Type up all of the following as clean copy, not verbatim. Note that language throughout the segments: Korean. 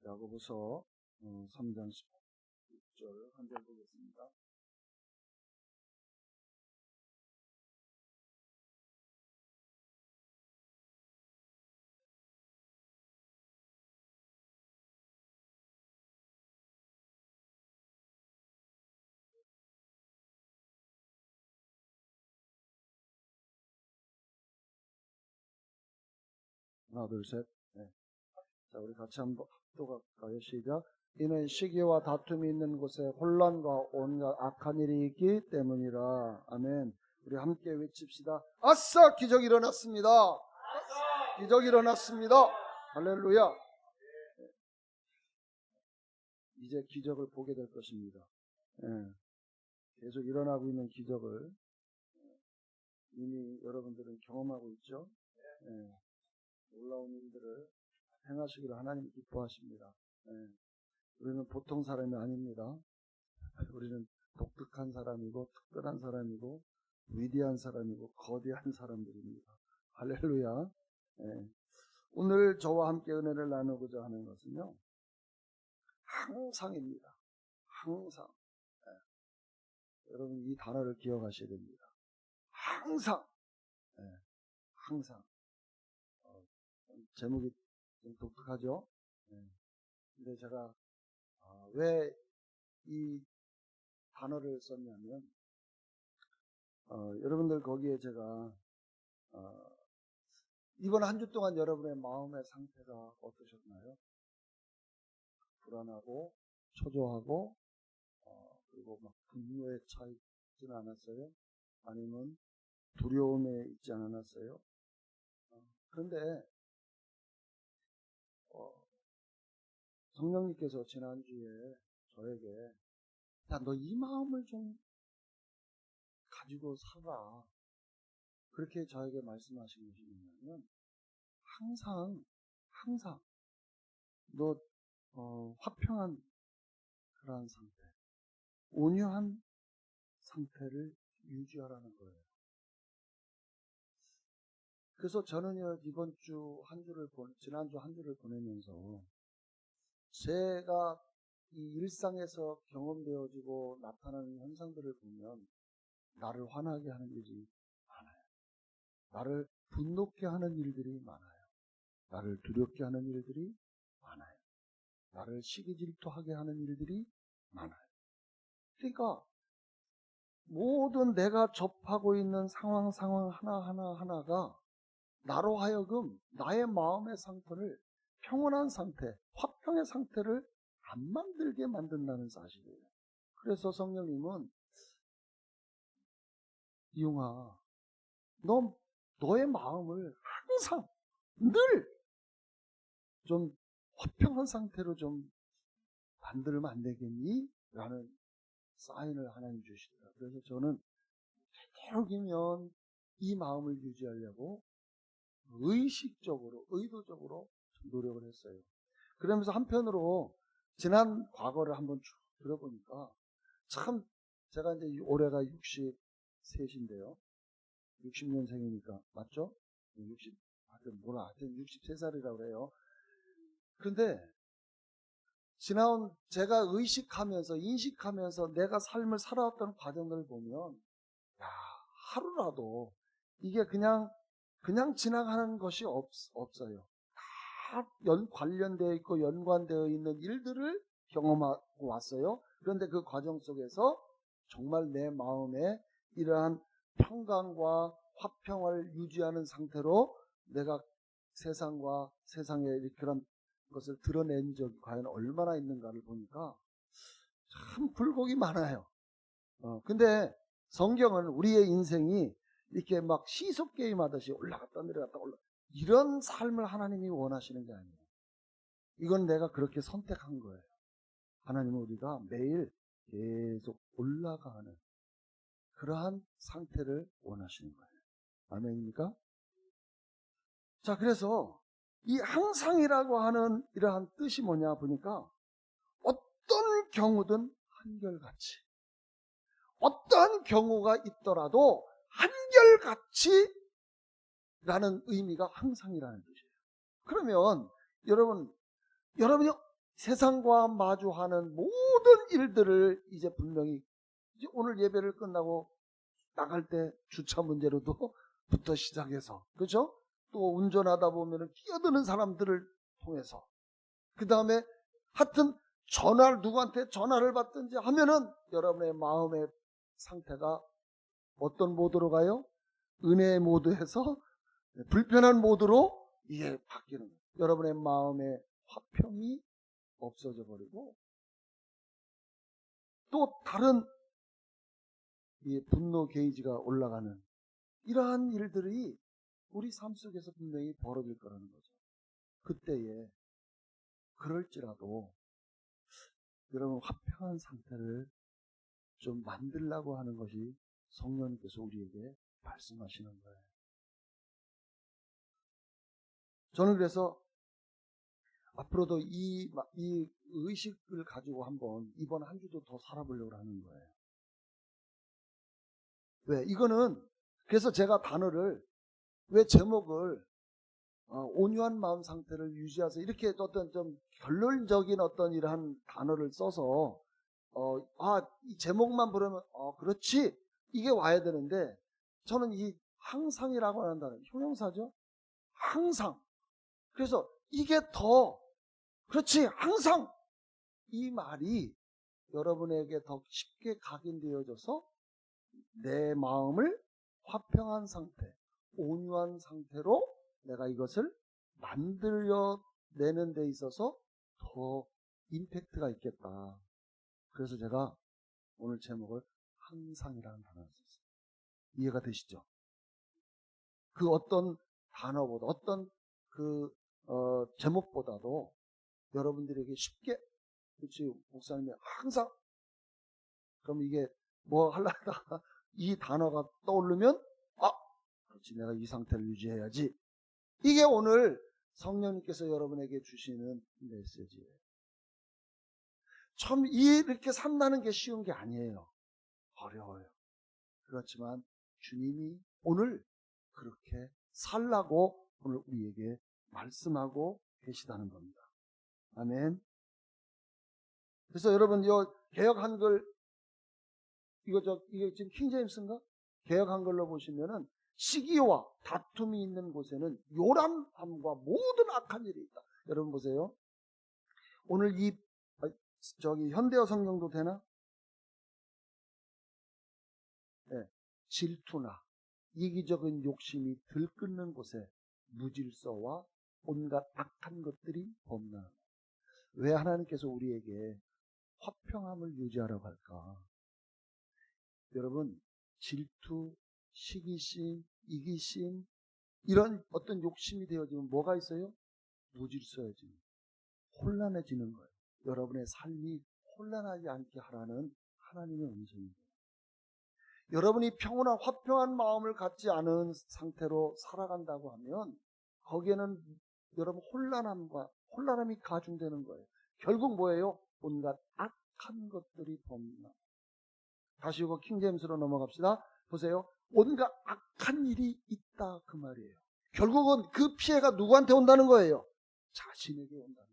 야고보서 3장 16절 한 절 보겠습니다. 하나, 둘, 셋. 네. 자, 우리 같이 한번 또 갈까요? 시작. 이는 시기와 다툼이 있는 곳에 혼란과 온갖 악한 일이 있기 때문이라. 아멘. 우리 함께 외칩시다. 아싸! 기적 일어났습니다. 아싸! 기적 일어났습니다. 할렐루야. 이제 기적을 보게 될 것입니다. 계속 일어나고 있는 기적을 이미 여러분들은 경험하고 있죠. 놀라운 일들을 행하시기를 하나님 기뻐하십니다. 우리는 보통 사람이 아닙니다. 우리는 독특한 사람이고 특별한 사람이고 위대한 사람이고 거대한 사람들입니다. 할렐루야. 오늘 저와 함께 은혜를 나누고자 하는 것은요, 항상입니다. 항상. 여러분 이 단어를 기억하셔야 됩니다. 항상. 항상. 제목이 좀 독특하죠? 근데 제가 왜 이 단어를 썼냐면, 여러분들 거기에 제가 이번 한 주 동안 여러분의 마음의 상태가 어떠셨나요? 불안하고 초조하고 그리고 막 분노에 차 있지는 않았어요? 아니면 두려움에 있지 않았어요? 그런데 성령님께서 지난주에 저에게 야, 너 이 마음을 좀 가지고 살아. 그렇게 저에게 말씀하신 것이 뭐냐면, 항상 너 화평한 그러한 상태, 온유한 상태를 유지하라는 거예요. 그래서 저는요, 이번 주 지난주 한 주를 보내면서 제가 이 일상에서 경험되어지고 나타나는 현상들을 보면 나를 화나게 하는 일이 많아요. 나를 분노케 하는 일들이 많아요. 나를 두렵게 하는 일들이 많아요. 나를 시기 질투하게 하는 일들이 많아요. 그러니까 모든 내가 접하고 있는 상황 하나가 나로 하여금 나의 마음의 상태를 평온한 상태, 화평의 상태를 안 만들게 만든다는 사실이에요. 그래서 성령님은 이용아, 너의 마음을 항상 늘 좀 화평한 상태로 좀 만들면 안 되겠니? 라는 사인을 하나님 주시더라고요. 그래서 저는 되도록이면 이 마음을 유지하려고 의식적으로, 의도적으로 노력을 했어요. 그러면서 한편으로 지난 과거를 한번 쭉 들어보니까 참, 제가 이제 올해가 63인데요. 60년생이니까, 맞죠? ha여튼 63살이라고 그래요. 그런데 제가 인식하면서 내가 삶을 살아왔던 과정을 보면, 야, 하루라도 이게 그냥 지나가는 것이 없어요. 다 관련되어 있고 연관되어 있는 일들을 경험하고 왔어요. 그런데 그 과정 속에서 정말 내 마음에 이러한 평강과 화평을 유지하는 상태로 내가 세상과 세상의 그런 것을 드러낸 적이 과연 얼마나 있는가를 보니까 참 굴곡이 많아요. 근데 성경은 우리의 인생이 이렇게 막 시속 게임 하듯이 올라갔다 내려갔다 이런 삶을 하나님이 원하시는 게 아니에요. 이건 내가 그렇게 선택한 거예요. 하나님은 우리가 매일 계속 올라가는 그러한 상태를 원하시는 거예요. 아멘입니까? 자, 그래서 이 항상이라고 하는 이러한 뜻이 뭐냐 보니까 어떤 경우든 한결같이, 어떠한 경우가 있더라도 한결같이 라는 의미가 항상이라는 뜻이에요. 그러면 여러분이 세상과 마주하는 모든 일들을 이제 분명히 이제 오늘 예배를 끝나고 나갈 때 주차 문제로도 부터 시작해서, 그죠? 또 운전하다 보면은 끼어드는 사람들을 통해서, 그 다음에 하여튼 전화를, 누구한테 전화를 받든지 하면은 여러분의 마음의 상태가 어떤 모드로 가요? 은혜의 모드에서 불편한 모드로 이게 바뀌는 거예요. 여러분의 마음의 화평이 없어져 버리고, 또 다른 이 분노 게이지가 올라가는 이러한 일들이 우리 삶 속에서 분명히 벌어질 거라는 거죠. 그때에 그럴지라도 여러분 화평한 상태를 좀 만들려고 하는 것이 성령님께서 우리에게 말씀하시는 거예요. 저는 그래서 앞으로도 이 의식을 가지고 한번 이번 한 주도 더 살아보려고 하는 거예요. 왜? 이거는 그래서 제가 단어를, 왜 제목을 온유한 마음 상태를 유지해서 이렇게 어떤 좀 결론적인 어떤 이러한 단어를 써서 이 제목만 부르면 그렇지 이게 와야 되는데, 저는 이 항상이라고 하는 단어, 형용사죠. 항상. 그래서 이게 더 그렇지 항상 이 말이 여러분에게 더 쉽게 각인되어져서 내 마음을 화평한 상태, 온유한 상태로 내가 이것을 만들어내는 데 있어서 더 임팩트가 있겠다. 그래서 제가 오늘 제목을 항상이라는 단어를 썼어요. 이해가 되시죠? 그 어떤 단어보다, 어떤 그 제목보다도 여러분들에게 쉽게, 그렇지, 목사님이 항상, 그럼 이게 뭐 하려다가 이 단어가 떠오르면 그렇지, 내가 이 상태를 유지해야지. 이게 오늘 성령님께서 여러분에게 주시는 메시지예요. 참 이렇게 산다는 게 쉬운 게 아니에요. 어려워요. 그렇지만 주님이 오늘 그렇게 살라고 오늘 우리에게 말씀하고 계시다는 겁니다. 아멘. 그래서 여러분, 이 개역 한글, 이게 지금 킹제임스인가? 개역 한글로 보시면은 시기와 다툼이 있는 곳에는 요란함과 모든 악한 일이 있다. 여러분 보세요. 오늘 현대어 성경도 되나? 네. 질투나 이기적인 욕심이 들끓는 곳에 무질서와 온갖 악한 것들이 범람한다. 왜 하나님께서 우리에게 화평함을 유지하라고 할까? 여러분, 질투, 시기심, 이기심, 이런 어떤 욕심이 되어지면 뭐가 있어요? 무질서해지는, 혼란해지는 거예요. 여러분의 삶이 혼란하지 않게 하라는 하나님의 음성입니다. 여러분이 평온한 화평한 마음을 갖지 않은 상태로 살아간다고 하면 거기에는 여러분 혼란함이 가중되는 거예요. 결국 뭐예요? 온갖 악한 것들이 범람. 다시 이거 킹제임스로 넘어갑시다. 보세요. 온갖 악한 일이 있다, 그 말이에요. 결국은 그 피해가 누구한테 온다는 거예요? 자신에게 온다는 거예요.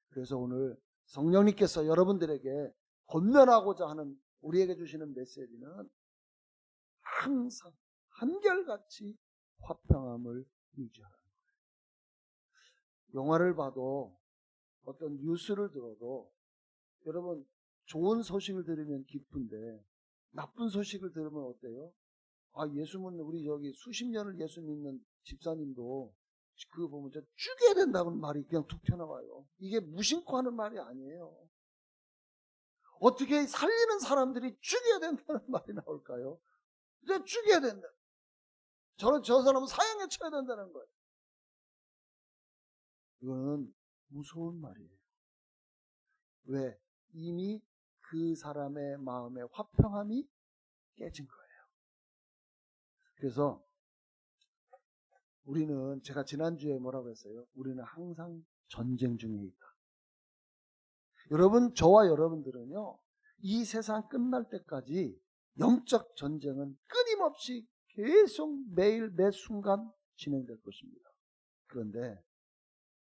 그래서 오늘 성령님께서 여러분들에게 권면하고자 하는, 우리에게 주시는 메시지는 항상 한결같이 화평함을 유지하라는 거예요. 영화를 봐도 어떤 뉴스를 들어도 여러분, 좋은 소식을 들으면 기쁜데 나쁜 소식을 들으면 어때요? 예수 믿는, 우리 여기 수십 년을 예수 믿는 집사님도 그거 보면 죽여야 된다는 말이 그냥 툭 튀어나와요. 이게 무심코 하는 말이 아니에요. 어떻게 살리는 사람들이 죽여야 된다는 말이 나올까요? 이제 죽여야 된다. 저 사람은 사형에 쳐야 된다는 거예요. 이거는 무서운 말이에요. 왜? 이미 그 사람의 마음의 화평함이 깨진 거예요. 그래서 우리는, 제가 지난주에 뭐라고 했어요? 우리는 항상 전쟁 중에 있다. 여러분, 저와 여러분들은요, 이 세상 끝날 때까지 영적 전쟁은 끊임없이 계속 매일 매 순간 진행될 것입니다. 그런데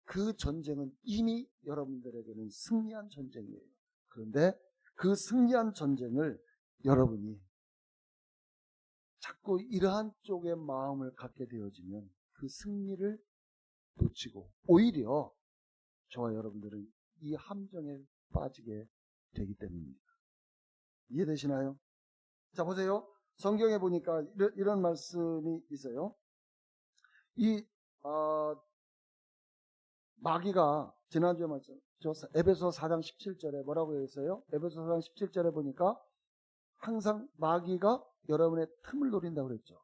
그 전쟁은 이미 여러분들에게는 승리한 전쟁이에요. 그런데 그 승리한 전쟁을 여러분이 자꾸 이러한 쪽의 마음을 갖게 되어지면 그 승리를 놓치고 오히려 저와 여러분들은 이 함정에 빠지게 되기 때문입니다. 이해되시나요? 자, 보세요. 성경에 보니까 이런 말씀이 있어요. 이 마귀가 지난주에 말씀, 에베소 4장 17절에 뭐라고 했어요? 에베소 4장 17절에 보니까 항상 마귀가 여러분의 틈을 노린다고 그랬죠.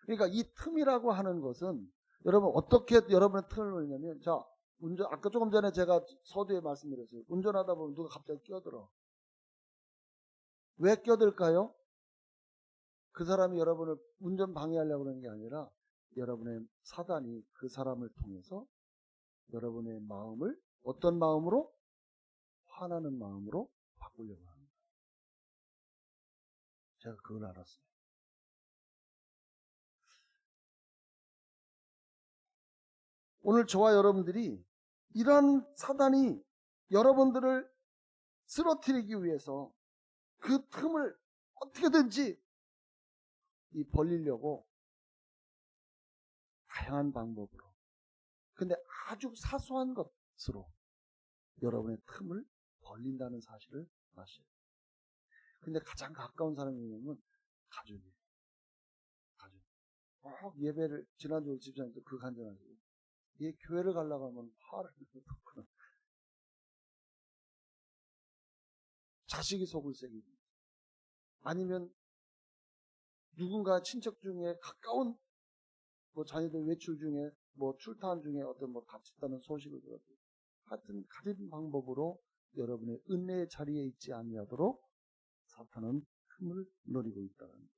그러니까 이 틈이라고 하는 것은 여러분 어떻게 여러분의 틈을 노리냐면, 자, 아까 조금 전에 제가 서두에 말씀드렸어요. 운전하다 보면 누가 갑자기 끼어들어. 왜 끼어들까요? 그 사람이 여러분을 운전 방해하려고 그러는 게 아니라 여러분의 사단이 그 사람을 통해서 여러분의 마음을 어떤 마음으로? 화나는 마음으로 바꾸려고 합니다. 제가 그걸 알았어요. 오늘 저와 여러분들이 이런 사단이 여러분들을 쓰러뜨리기 위해서 그 틈을 어떻게든지 벌리려고 다양한 방법으로, 근데 아주 사소한 것으로 여러분의 틈을 벌린다는 사실을 아셔요. 근데 가장 가까운 사람이 뭐냐면 가족이에요. 가족. 예배를 지난주 집사님도 그 간증하시고, 얘 교회를 가려고 하면 화를 내고 자식이 속을 새기고, 아니면 누군가 친척 중에 가까운 자녀들 외출 중에 출탄 중에 어떤 다쳤다는 소식을 들었고, 하여튼 가진 방법으로 여러분의 은혜의 자리에 있지 아니하도록 사탄은 틈을 노리고 있다는 거예요.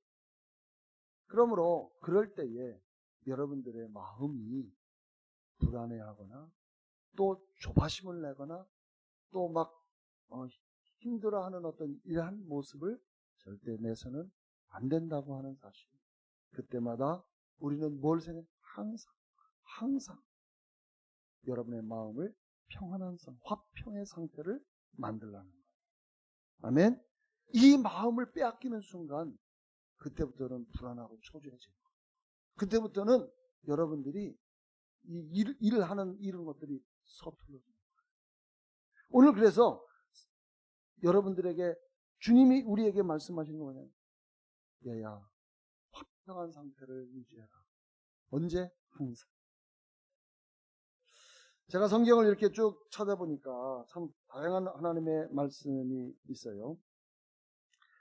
그러므로 그럴 때에 여러분들의 마음이 불안해하거나 또 조바심을 내거나 또 힘들어하는 어떤 이러한 모습을 절대 내서는 안 된다고 하는 사실. 그때마다 우리는 뭘 생각해? 항상 여러분의 마음을 평안한 화평의 상태를 만들라는 거예요. 아멘. 이 마음을 빼앗기는 순간 그때부터는 불안하고 초조해져요. 그때부터는 여러분들이 일을 하는 이런 것들이 서툴러져요. 오늘 그래서 여러분들에게 주님이 우리에게 말씀하시는 거 뭐냐면, 얘야, 화평한 상태를 유지해라. 언제? 항상. 제가 성경을 이렇게 쭉 찾아보니까 참 다양한 하나님의 말씀이 있어요.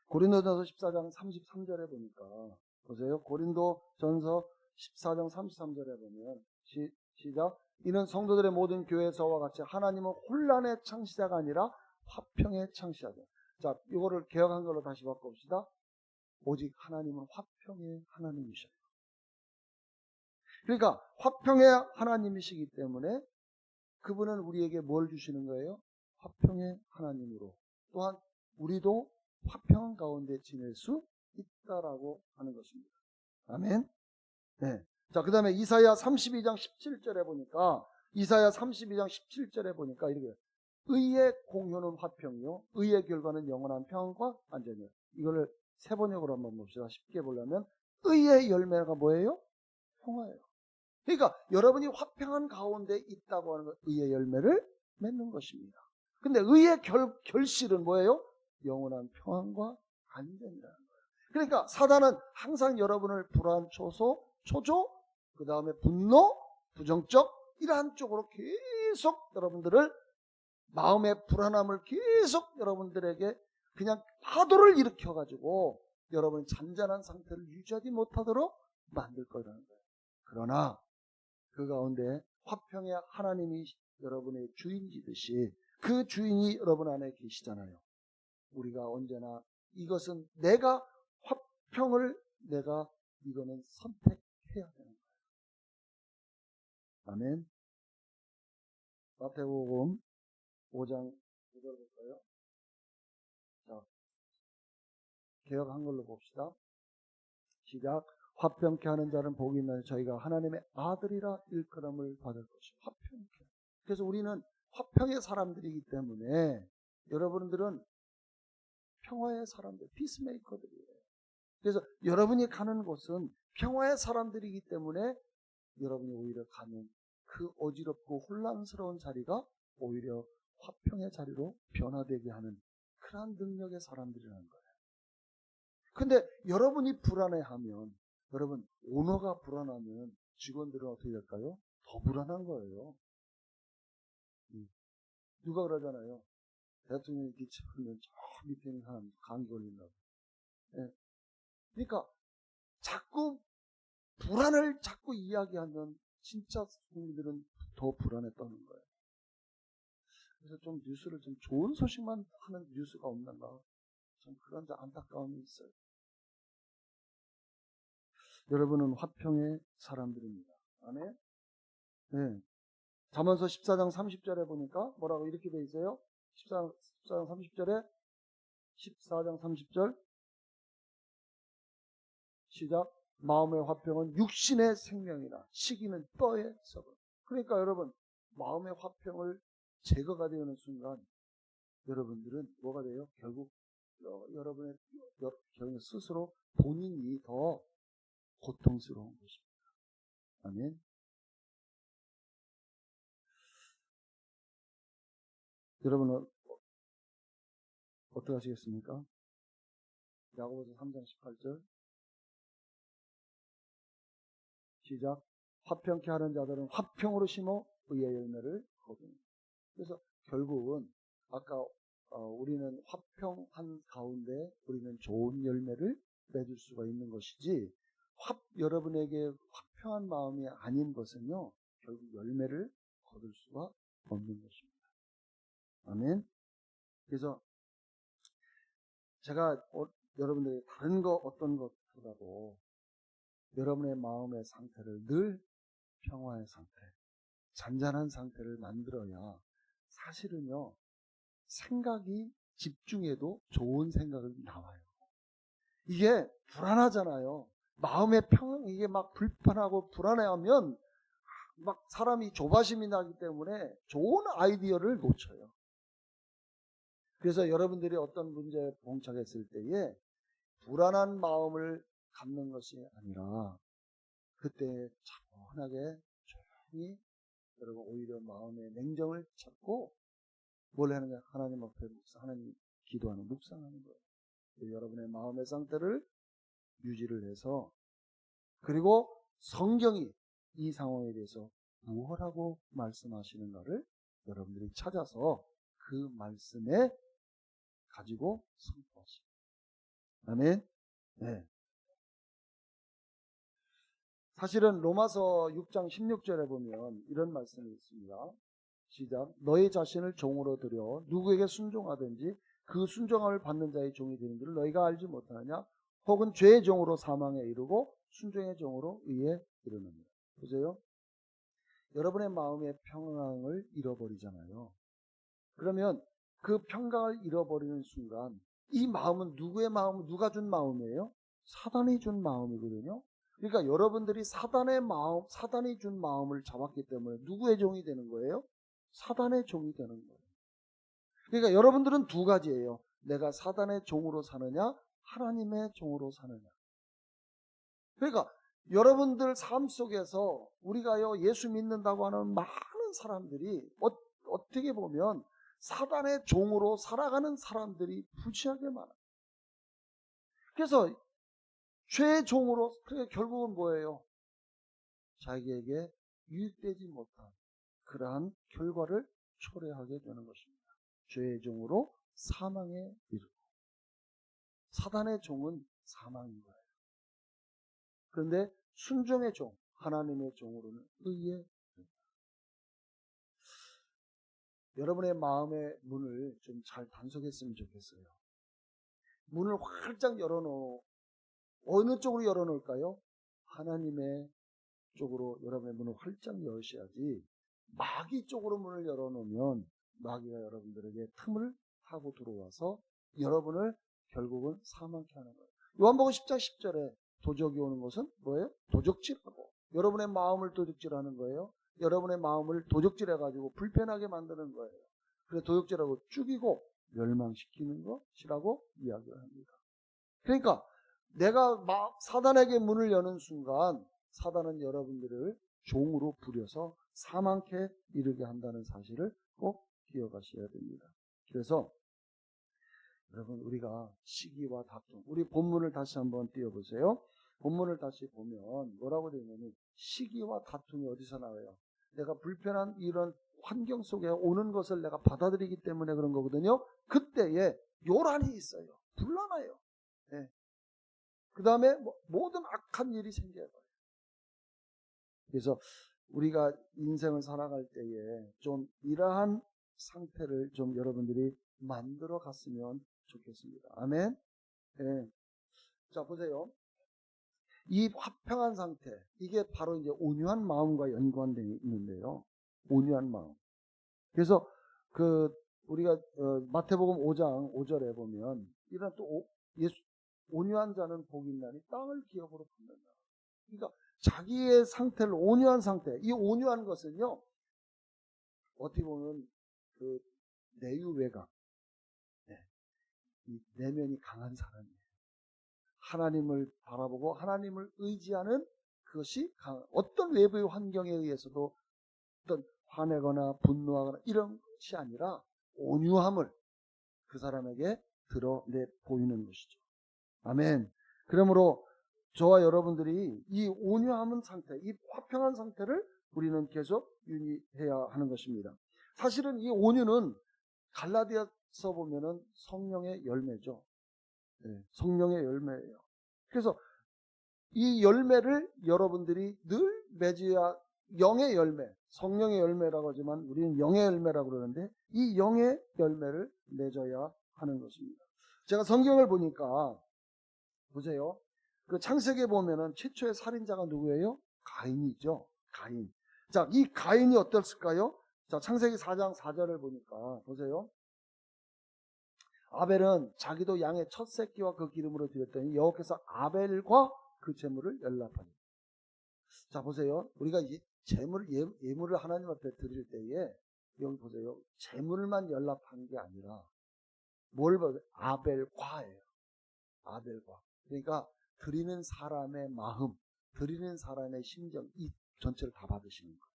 고린도전서 14장 33절에 보니까, 보세요. 고린도전서 14장 33절에 보면 시작. 이는 성도들의 모든 교회에서와 같이 하나님은 혼란의 창시자가 아니라 화평의 창시자다. 자, 이거를 개혁한 걸로 다시 바꿔봅시다. 오직 하나님은 화평의 하나님이셔요. 그러니까 화평의 하나님이시기 때문에 그분은 우리에게 뭘 주시는 거예요? 화평의 하나님으로. 또한 우리도 화평한 가운데 지낼 수 있다라고 하는 것입니다. 아멘. 네. 자, 그 다음에 이사야 32장 17절에 보니까, 이렇게, 의의 공효는 화평이요 의의 결과는 영원한 평안과 안전이요. 이거를 세 번역으로 한번 봅시다. 쉽게 보려면 의의 열매가 뭐예요? 평화예요. 그러니까 여러분이 화평한 가운데 있다고 하는 것, 의의 열매를 맺는 것입니다. 근데 의의 결실은 뭐예요? 영원한 평안과 안전이라는 거예요. 그러니까 사단은 항상 여러분을 불안, 초조, 그 다음에 분노, 부정적 이러한 쪽으로 계속 여러분들을, 마음의 불안함을 계속 여러분들에게 그냥 파도를 일으켜가지고 여러분이 잔잔한 상태를 유지하지 못하도록 만들 거라는 거예요. 그러나 그 가운데 화평의 하나님이 여러분의 주인이듯이 그 주인이 여러분 안에 계시잖아요. 우리가 언제나 이것은 내가 화평을 이거는 선택해야 되는 거예요. 아멘. 마태복음 5장 9절 볼까요? 자, 개혁 한글로 봅시다. 시작. 화평케 하는 자는 복이 있나니 저희가 하나님의 아들이라 일컬음을 받을 것이요. 화평케. 그래서 우리는 화평의 사람들이기 때문에 여러분들은 평화의 사람들, 피스메이커들이에요. 그래서 여러분이 가는 곳은 평화의 사람들이기 때문에 여러분이 오히려 가는 그 어지럽고 혼란스러운 자리가 오히려 화평의 자리로 변화되게 하는 그러한 능력의 사람들이라는 거예요. 근데 여러분이 불안해하면, 여러분 오너가 불안하면 직원들은 어떻게 될까요? 더 불안한 거예요. 누가 그러잖아요. 대통령이 기침하면 저 밑에 있는 사람 감기 걸린다고. 예. 그러니까 자꾸 불안을 자꾸 이야기하면 진짜 국민들은 더 불안에 떠는 거예요. 그래서 좀 뉴스를 좀 좋은 소식만 하는 뉴스가 없는가, 좀 그런 안타까움이 있어요. 여러분은 화평의 사람들입니다. 아멘. 네. 잠언서 14장 30절에 보니까 뭐라고 이렇게 돼 있어요? 14장 30절에 14장 30절 시작. 마음의 화평은 육신의 생명이라 시기는 뼈의 썩음. 그러니까 여러분 마음의 화평을 제거가 되는 순간 여러분들은 뭐가 돼요? 결국 여러분의 스스로 본인이 더 고통스러운 것입니다. 아멘. 여러분은 어떻게 하시겠습니까? 야고보서 3장 18절 시작. 화평케 하는 자들은 화평으로 심어 의의 열매를 거두니. 그래서 결국은 아까 우리는 화평한 가운데 우리는 좋은 열매를 맺을 수가 있는 것이지 여러분에게 화평한 마음이 아닌 것은요 결국 열매를 거둘 수가 없는 것입니다. 아멘. 그래서 제가 여러분들이 다른 거 어떤 것보다도 여러분의 마음의 상태를 늘 평화의 상태, 잔잔한 상태를 만들어야 사실은요 생각이 집중해도 좋은 생각이 나와요. 이게 불안하잖아요. 마음의 이게 막 불편하고 불안해하면 막 사람이 조바심이 나기 때문에 좋은 아이디어를 놓쳐요. 그래서 여러분들이 어떤 문제에 봉착했을 때에 불안한 마음을 갖는 것이 아니라 그때 차분하게 조용히 여러분 오히려 마음의 냉정을 찾고 뭘 하느냐? 하나님 앞에 하나님 기도하는 묵상하는 거예요. 여러분의 마음의 상태를 유지를 해서 그리고 성경이 이 상황에 대해서 무엇라고 말씀하시는가를 여러분들이 찾아서 그 말씀에 가지고 선포하시고. 아멘. 네. 사실은 로마서 6장 16절에 보면 이런 말씀이 있습니다. 시작. 너희 자신을 종으로 들여 누구에게 순종하든지 그 순종함을 받는 자의 종이 되는 줄 너희가 알지 못하느냐? 혹은 죄의 종으로 사망에 이르고 순종의 종으로 의에 이르느니라. 보세요. 여러분의 마음의 평강을 잃어버리잖아요. 그러면 그 평강을 잃어버리는 순간 이 마음은 누구의 마음, 누가 준 마음이에요? 사단이 준 마음이거든요. 그러니까 여러분들이 사단이 준 마음을 잡았기 때문에 누구의 종이 되는 거예요? 사단의 종이 되는 거예요. 그러니까 여러분들은 두 가지예요. 내가 사단의 종으로 사느냐, 하나님의 종으로 사느냐. 그러니까 여러분들 삶 속에서 우리가요 예수 믿는다고 하는 많은 사람들이 어떻게 보면 사단의 종으로 살아가는 사람들이 부지하게 많아요. 그래서 죄의 종으로 결국은 뭐예요? 자기에게 유익되지 못한 그러한 결과를 초래하게 되는 것입니다. 죄의 종으로 사망에 이르고 사단의 종은 사망인 거예요. 그런데 순종의 종, 하나님의 종으로는 의에 이릅니다. 여러분의 마음의 문을 좀 잘 단속했으면 좋겠어요. 문을 활짝 어느 쪽으로 열어놓을까요? 하나님의 쪽으로 여러분의 문을 활짝 여셔야지 마귀 쪽으로 문을 열어놓으면 마귀가 여러분들에게 틈을 타고 들어와서 여러분을 결국은 사망케 하는 거예요. 요한복음 10장 10절에 도적이 오는 것은 뭐예요? 도적질하고 여러분의 마음을 도적질하는 거예요. 여러분의 마음을 도적질해가지고 불편하게 만드는 거예요. 그래서 도적질하고 죽이고 멸망시키는 것이라고 이야기를 합니다. 그러니까 내가 사단에게 문을 여는 순간 사단은 여러분들을 종으로 부려서 사망케 이르게 한다는 사실을 꼭 기억하셔야 됩니다. 그래서 여러분 우리가 시기와 다툼, 우리 본문을 다시 한번 띄워보세요. 본문을 다시 보면 뭐라고 되어 있냐면 시기와 다툼이 어디서 나와요? 내가 불편한 이런 환경 속에 오는 것을 내가 받아들이기 때문에 그런 거거든요. 그때에 요란이 있어요. 불러놔요. 네. 그 다음에 모든 악한 일이 생겨요. 그래서 우리가 인생을 살아갈 때에 좀 이러한 상태를 좀 여러분들이 만들어 갔으면 좋겠습니다. 아멘. 네. 자, 보세요. 이 화평한 상태, 이게 바로 이제 온유한 마음과 연관되어 있는데요. 온유한 마음. 그래서 우리가 마태복음 5장 5절에 보면 이런 또 온유한 자는 복이 있나니 땅을 기업으로 받는다. 그러니까 자기의 상태를 온유한 상태, 이 온유한 것은요, 어떻게 보면 그 내유외각, 네. 이 내면이 강한 사람이에요. 하나님을 바라보고 하나님을 의지하는 그것이 어떤 외부의 환경에 의해서도 어떤 화내거나 분노하거나 이런 것이 아니라 온유함을 그 사람에게 드러내 보이는 것이죠. 아멘. 그러므로 저와 여러분들이 이 온유함은 상태, 이 화평한 상태를 우리는 계속 유지해야 하는 것입니다. 사실은 이 온유는 갈라디아서 보면은 성령의 열매죠. 네, 성령의 열매예요. 그래서 이 열매를 여러분들이 늘 맺어야, 영의 열매, 성령의 열매라고 하지만 우리는 영의 열매라고 그러는데 이 영의 열매를 맺어야 하는 것입니다. 제가 성경을 보니까 보세요. 그 창세기에 보면은 최초의 살인자가 누구예요? 가인이죠. 가인. 자, 이 가인이 어땠을까요? 자, 창세기 4장 4절을 보니까 보세요. 아벨은 자기도 양의 첫 새끼와 그 기름으로 드렸더니 여호와께서 아벨과 그 제물을 연락하니. 자, 보세요. 우리가 이 예물을 하나님 앞에 드릴 때에 여기 보세요. 제물만 연락한 게 아니라 뭘 봐요? 아벨과예요. 아벨과. 그러니까 드리는 사람의 마음, 드리는 사람의 심정, 이 전체를 다 받으시는 거예요.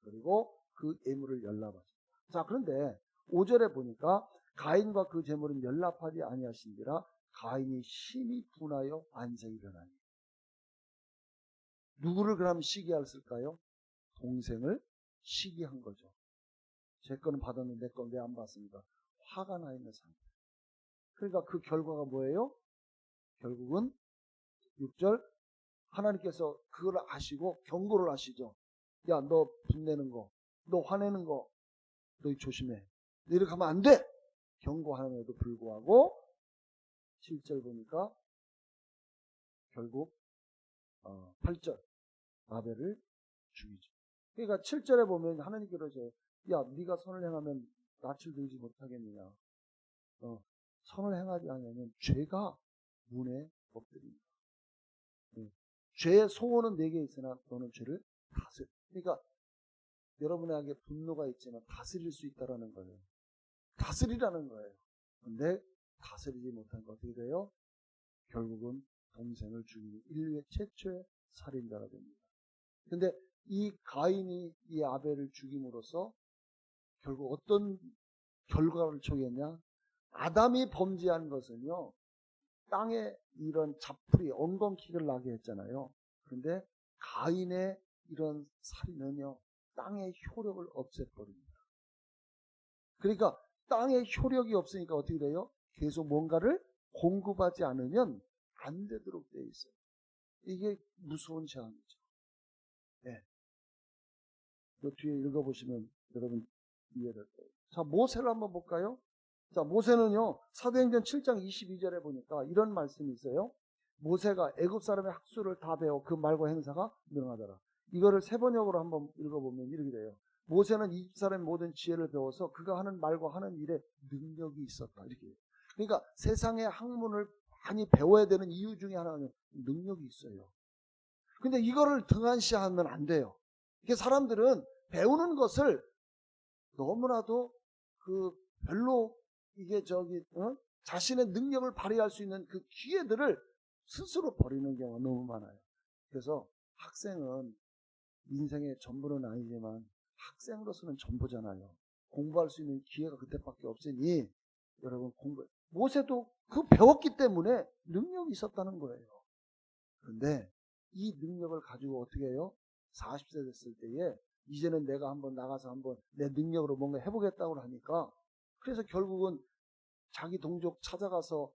그리고 그 예물을 연락하십니다. 자, 그런데 5절에 보니까 가인과 그 제물은 연락하지 아니하신지라 가인이 심히 분하여 안색이 일어나니. 누구를 그럼 시기했을까요? 동생을 시기한 거죠. 제 거는 받았는데 내 건 왜 안 받습니까? 화가 나 있는 상태. 그러니까 그 결과가 뭐예요? 결국은 6절 하나님께서 그걸 아시고 경고를 하시죠. 야, 너 분내는 거, 너 화내는 거, 너 조심해. 너 이렇게 하면 안 돼! 경고함에도 불구하고 7절 보니까 결국 8절 아벨을 죽이죠. 그러니까 7절에 보면 하나님께서 그러죠. 야, 네가 선을 행하면 낯을 들지 못하겠느냐. 선을 행하지 않으면 죄가 문에 엎드립니다. 죄의 소원은 내게 있으나 너는 죄를 다스려. 그러니까 여러분에게 분노가 있지만 다스릴 수 있다라는 거예요. 다스리라는 거예요. 근데 다스리지 못한 거 어떻게 돼요? 결국은 동생을 죽이는 인류의 최초의 살인자가 됩니다. 근데 이 가인이 이 아벨을 죽임으로써 결국 어떤 결과를 초래했냐? 아담이 범죄한 것은요, 땅에 이런 잡풀이, 엉겅퀴를 나게 했잖아요. 그런데 가인의 이런 살인은요, 땅의 효력을 없애버립니다. 그러니까 땅의 효력이 없으니까 어떻게 돼요? 계속 뭔가를 공급하지 않으면 안 되도록 되어 있어요. 이게 무서운 재앙이죠. 네. 그 뒤에 읽어보시면 여러분 이해될 거예요. 자, 모세를 한번 볼까요? 자, 모세는요, 사도행전 7장 22절에 보니까 이런 말씀이 있어요. 모세가 애굽 사람의 학수를 다 배워 그 말과 행사가 능하더라. 이거를 세번역으로 한번 읽어보면 이렇게 돼요. 모세는 이집 사람의 모든 지혜를 배워서 그가 하는 말과 하는 일에 능력이 있었다. 이렇게. 그러니까 세상의 학문을 많이 배워야 되는 이유 중에 하나는 능력이 있어요. 근데 이거를 등한시하면 안 돼요. 이게 사람들은 배우는 것을 너무나도 별로 이게 자신의 능력을 발휘할 수 있는 그 기회들을 스스로 버리는 경우가 너무 많아요. 그래서 학생은 인생의 전부는 아니지만 학생으로서는 전부잖아요. 공부할 수 있는 기회가 그때밖에 없으니 여러분 모세도 그 배웠기 때문에 능력이 있었다는 거예요. 그런데 이 능력을 가지고 어떻게 해요? 40세 됐을 때에 이제는 내가 한번 나가서 한번 내 능력으로 뭔가 해보겠다고 하니까 그래서 결국은 자기 동족 찾아가서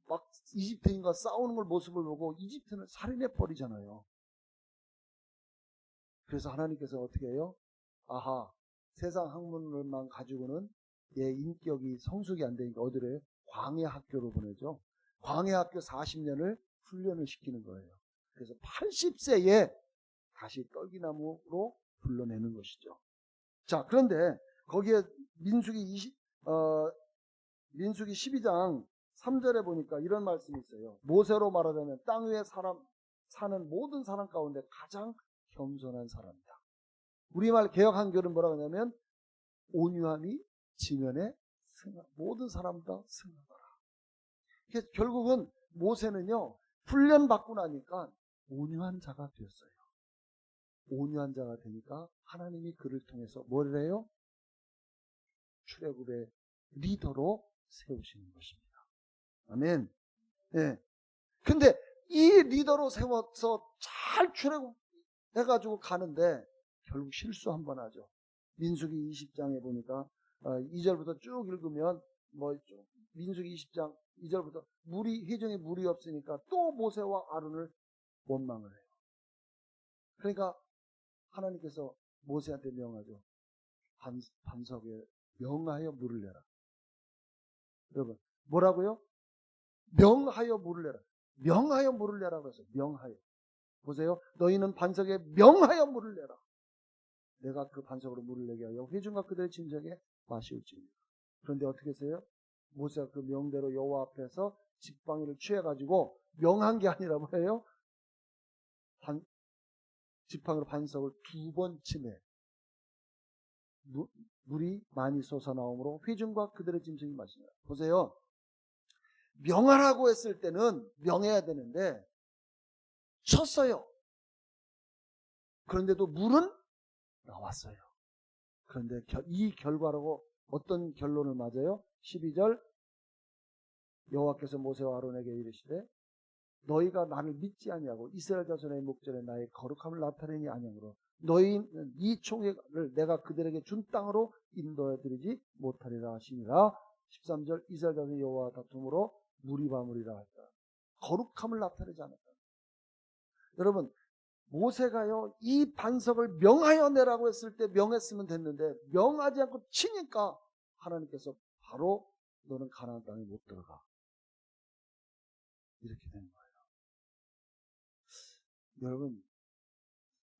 막 이집트인과 싸우는 걸 모습을 보고 이집트는 살인해 버리잖아요. 그래서 하나님께서 어떻게 해요? 아하, 세상 학문을만 가지고는 얘 인격이 성숙이 안 되니까 어디를 광야 학교로 보내죠. 광야 학교 40년을 훈련을 시키는 거예요. 그래서 80세에 다시 떨기나무로 불러내는 것이죠. 자, 그런데 거기에 민수기 12장 3절에 보니까 이런 말씀이 있어요. 모세로 말하자면 땅 위에 사는 모든 사람 가운데 가장 겸손한 사람이다. 우리말 개역 한글은 뭐라고 하냐면 온유함이 지면에 모든 사람 다 승하더라. 결국은 모세는요, 훈련받고 나니까 온유한 자가 되었어요. 온유한 자가 되니까 하나님이 그를 통해서 뭐를 해요? 출애굽의 리더로 세우시는 것입니다. 아멘. 네. 근데 이 리더로 세워서 잘 출애굽해가지고 가는데 결국 실수 한 번 하죠. 민수기 20장에 보니까 2절부터 쭉 읽으면 민수기 20장 2절부터 회중에 물이 없으니까 또 모세와 아론을 원망을 해요. 그러니까 하나님께서 모세한테 명하죠. 반석에 명하여 물을 내라. 여러분 뭐라고요? 명하여 물을 내라. 명하여 물을 내라 그래서 명하여. 보세요. 너희는 반석에 명하여 물을 내라. 내가 그 반석으로 물을 내게 하여 회중과 그들의 짐승에게 마시울지니라. 그런데 어떻게 했어요? 모세가 그 명대로 여호와 앞에서 지팡이를 취해가지고 명한 게 아니라 뭐예요? 지팡이로 반석을 2번 치매 물이 많이 솟아나오므로 회중과 그들의 짐승이 마시니라. 보세요. 명하라고 했을 때는 명해야 되는데 쳤어요. 그런데도 물은 나왔어요. 그런데 이 결과로 어떤 결론을 맞아요? 12절 여호와께서 모세와 아론에게 이르시되 너희가 나를 믿지 아니하고 이스라엘 자손의 목전에 나의 거룩함을 나타내니 아니하므로 너희는 이 총회를 내가 그들에게 준 땅으로 인도해 드리지 못하리라 하시니라. 13절 이스라엘 자손의 여호와와 다툼으로 물이 바물이라 했다. 거룩함을 나타내지 않았다. 여러분 모세가요 이 반석을 명하여 내라고 했을 때 명했으면 됐는데 명하지 않고 치니까 하나님께서 바로 너는 가나안 땅에 못 들어가 이렇게 된 거예요. 여러분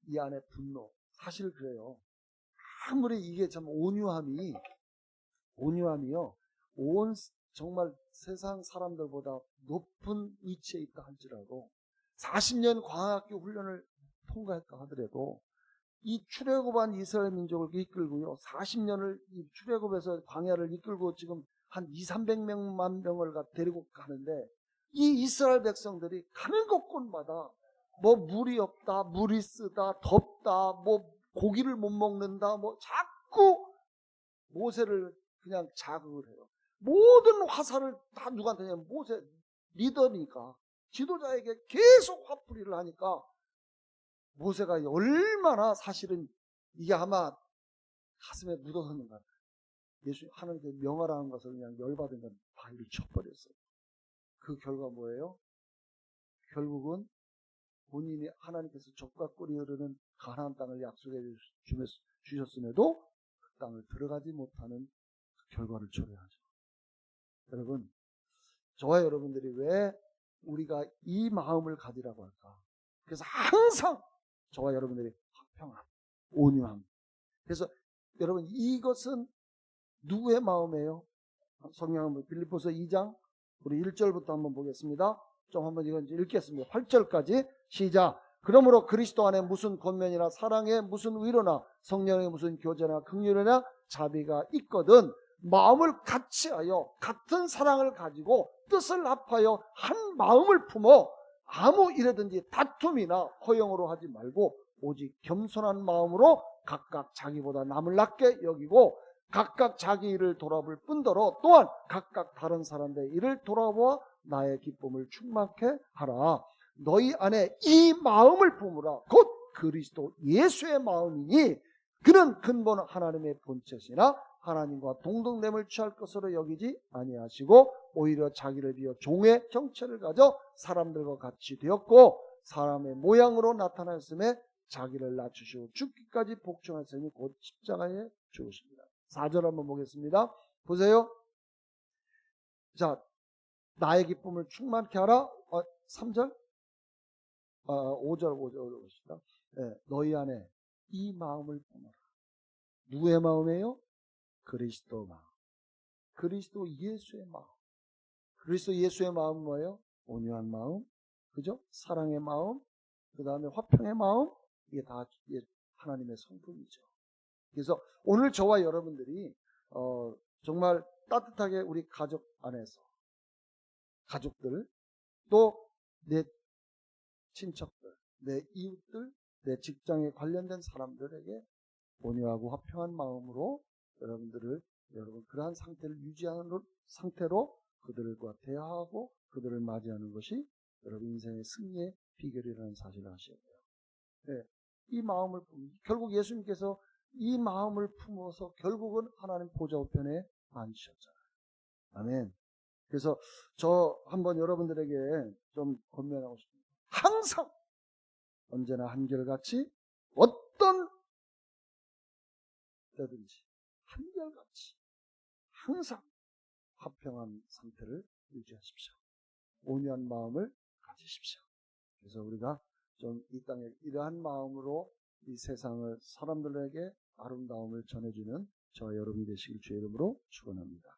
이 안에 분노 사실 그래요. 아무리 이게 참 온유함이요 정말 세상 사람들보다 높은 위치에 있다 할지라도 40년 광야학교 훈련을 통과했다 하더라도 이 출애굽한 이스라엘 민족을 이끌고요 40년을 이 출애굽에서 광야를 이끌고 지금 한 200~300만 명을 데리고 가는데 이 이스라엘 백성들이 가는 곳곳마다 뭐 물이 없다, 물이 쓰다, 덥다, 뭐 고기를 못 먹는다, 뭐 자꾸 모세를 그냥 자극을 해요. 모든 화살을 다 누구한테 하냐면 모세 리더니까 지도자에게 계속 화풀이를 하니까 모세가 얼마나 사실은 이게 아마 가슴에 묻어섰는가. 하나님께 명하라는 것을 그냥 열받은 건 바위를 쳐버렸어요. 그 결과 뭐예요? 결국은 본인이 하나님께서 젖과 꿀이 흐르는 가나안 땅을 약속해 주셨음에도 그 땅을 들어가지 못하는 그 결과를 초래하죠. 여러분, 저와 여러분들이 왜 우리가 이 마음을 가지라고 할까? 그래서 항상 저와 여러분들이 화평함, 온유함. 그래서 여러분 이것은 누구의 마음이에요? 성경 한번 빌립보서 2장 우리 1절부터 한번 보겠습니다. 좀 한번 이건 읽겠습니다. 8절까지 시작. 그러므로 그리스도 안에 무슨 권면이나 사랑에 무슨 위로나 성령의 무슨 교제나 긍휼이나 자비가 있거든 마음을 같이하여 같은 사랑을 가지고 뜻을 합하여 한 마음을 품어 아무 일에든지 다툼이나 허영으로 하지 말고 오직 겸손한 마음으로 각각 자기보다 남을 낮게 여기고 각각 자기 일을 돌아볼 뿐더러 또한 각각 다른 사람들의 일을 돌아보아 나의 기쁨을 충만케 하라. 너희 안에 이 마음을 품으라. 곧 그리스도 예수의 마음이니 그는 근본 하나님의 본체시나 하나님과 동등됨을 취할 것으로 여기지 아니하시고 오히려 자기를 비어 종의 형체를 가져 사람들과 같이 되었고 사람의 모양으로 나타났음에 자기를 낮추시고 죽기까지 복종하시니 곧 십자가에 죽으십니다. 4절 한번 보겠습니다. 보세요. 자, 나의 기쁨을 충만케 하라. 3절 5절 봅시다. 네, 너희 안에 이 마음을 품어라. 누구의 마음이에요? 그리스도 마음. 그리스도 예수의 마음. 그리스도 예수의 마음은 뭐예요? 온유한 마음, 그죠? 사랑의 마음, 그 다음에 화평의 마음. 이게 다 하나님의 성품이죠. 그래서 오늘 저와 여러분들이 정말 따뜻하게 우리 가족 안에서 가족들 또 내 친척들, 내 이웃들, 내 직장에 관련된 사람들에게 온유하고 화평한 마음으로 여러분 그러한 상태를 유지하는 상태로 그들과 대화하고 그들을 맞이하는 것이 여러분 인생의 승리의 비결이라는 사실을 아셔야 돼요. 네, 이 마음을 결국 예수님께서 이 마음을 품어서 결국은 하나님 보좌 우편에 앉으셨잖아요. 아멘. 그래서 저 한번 여러분들에게 좀 권면하고 싶습니다. 항상 언제나 한결같이 어떤 때든지 한결같이 항상 화평한 상태를 유지하십시오. 온유한 마음을 가지십시오. 그래서 우리가 좀 이 땅에 이러한 마음으로 이 세상을 사람들에게 아름다움을 전해주는 저와 여러분이 되시길 주의 이름으로 축원합니다.